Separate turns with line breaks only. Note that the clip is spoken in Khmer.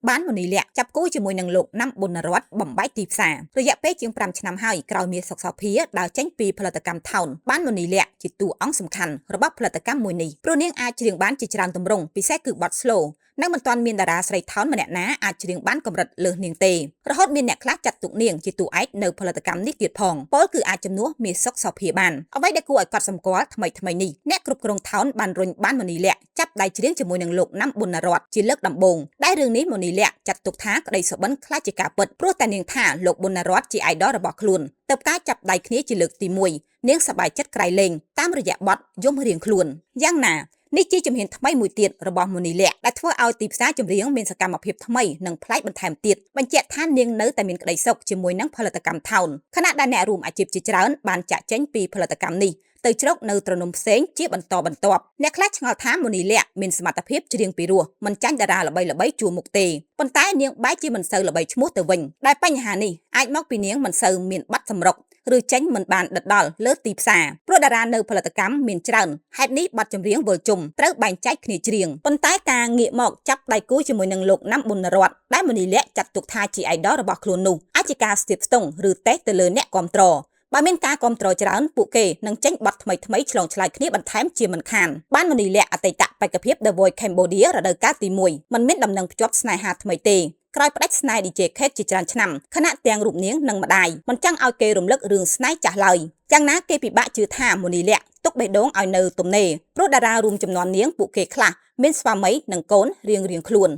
បានមនីលក្ខចាប់គូជាមួយនឹងលោកណាំប៊ុនរតបំបីទីផ្សាររយៈពេលជាង5ឆ្នាំហើយក្រោយមានសុខសោភាដើរចេញពីផលិតកម្មថោនបានមនីលក្ខជាតួអង្គសំខាន់របស់ផលិតកម្មមួយនេះព្រោះនាងអាចច្រៀងបានជាច្រើនទម្រង់ពិសេសគឺបទ slow និងមិនទាន់មានតារាស្រីថោនម្នាក់ណាអាចច្រៀងបានកម្រិតលើសនាងទេរហូតមានអ្នកខ្លះចាត់ទុកនាងជាតួឯកនៅផលិតកម្មនេះទៀតផងពលគឺអាចជំនួសមាសសុខសោភាបានអ្វីដែលគួរឲ្យកត់សម្គាល់ថ្មីនេះអ្នកគ្រប់គ្រងថោនបានរុញបានមនីលក្ខចាប់ដៃច្រៀងជាមួយនឹងលោកណាំប៊ុនរតជាលើកដំបូងដែលរឿងនេះមនីលក្ខចាត់ទុកថាក្តីសុបិនខ្លាចជាការពិតព្រោះតែនាងថាលោកប៊ុនរតជាអាយដលរបស់ខ្លួនទើបការចាប់ដៃគ្នាជាលើកទី1នាងសប្បាយចិត្តក្រៃលែងតាមរយៈបទយំរៀងខ្លួនយ៉ាងណានេះជាជំហានថ្មីមួយទៀតរបស់មនីលក្ខដែលធ្វើឲ្យទីផ្សារចម្រៀងមានសកម្មភាពថ្មីនិងប្លែកបន្ថែមទៀតបញ្ជាក់ថានាងនៅតែមានក្តីសុខជាមួយនឹងផលិតកម្មថោនខណៈដែលអ្នករួមអាជីពជាច្រើនបានចាក់ចេញពីផលិតកម្មនេះទៅជ្រកនៅត្រនំផ្សេងជាបន្តបន្ទាប់អ្នកខ្លះឆ្ងល់ថាមនីលក្ខមានសមត្ថភាពច្រៀងពីរោះមិនចាញ់តារាល្បីៗជួរមុខទេប៉ុន្តែនាងបែរជាមិនសូវល្បីឈ្មោះទៅវិញដែលបញ្ហានេះអាចមកពីនាងមិនសូវមានប័ណ្ណសម្រុកឬចេញមិនបានដិតដល់លើទីផ្សារព្រោះតារានៅផលិតកម្មមានច្រើនហេតុនេះប័ណ្ណចម្រៀងវិលជុំត្រូវបែងចែកគ្នាច្រៀងប៉ុន្តែការងាកមកចាប់ដៃគូជាមួយនឹងលោកណាំប៊ុនរតដែលមនីលក្ខចាត់ទុកថាជាអាយដលរបស់ខ្លួននោះអាចជាការស្ទាបស្ទង់ឬតេស្តទៅលើអ្នកគាំទ្របើមានការគាំទ្រច្រើនពួកគេនឹងចេញប័ណ្ណថ្មីឆ្លងឆ្លើយគ្នាបន្ថែមជាមិនខានបានមនីលក្ខអតីតបេក្ខភាព The Voice Cambodia រដូវកាលទី1មិនមានដំណឹងភ្ជាប់ស្នេហាថ្មីទេក្រោយផ្ដាច់ស្នេហ៍ DJ Kate ជាច្រើនឆ្នាំខណៈទាំងរូបនាងនិងម្ដាយមិនចង់ឲ្យគេរំលឹករឿងស្នេហ៍ចាស់ឡើយយ៉ាងណាគេពិបាកជឿថាមនីលក្ខទុកបេះដូងឲ្យនៅទំនេរព្រោះតារារួមចំនួននាងពួកគេខ្លះមានស្វាមីនិងកូនរៀងខ្លួន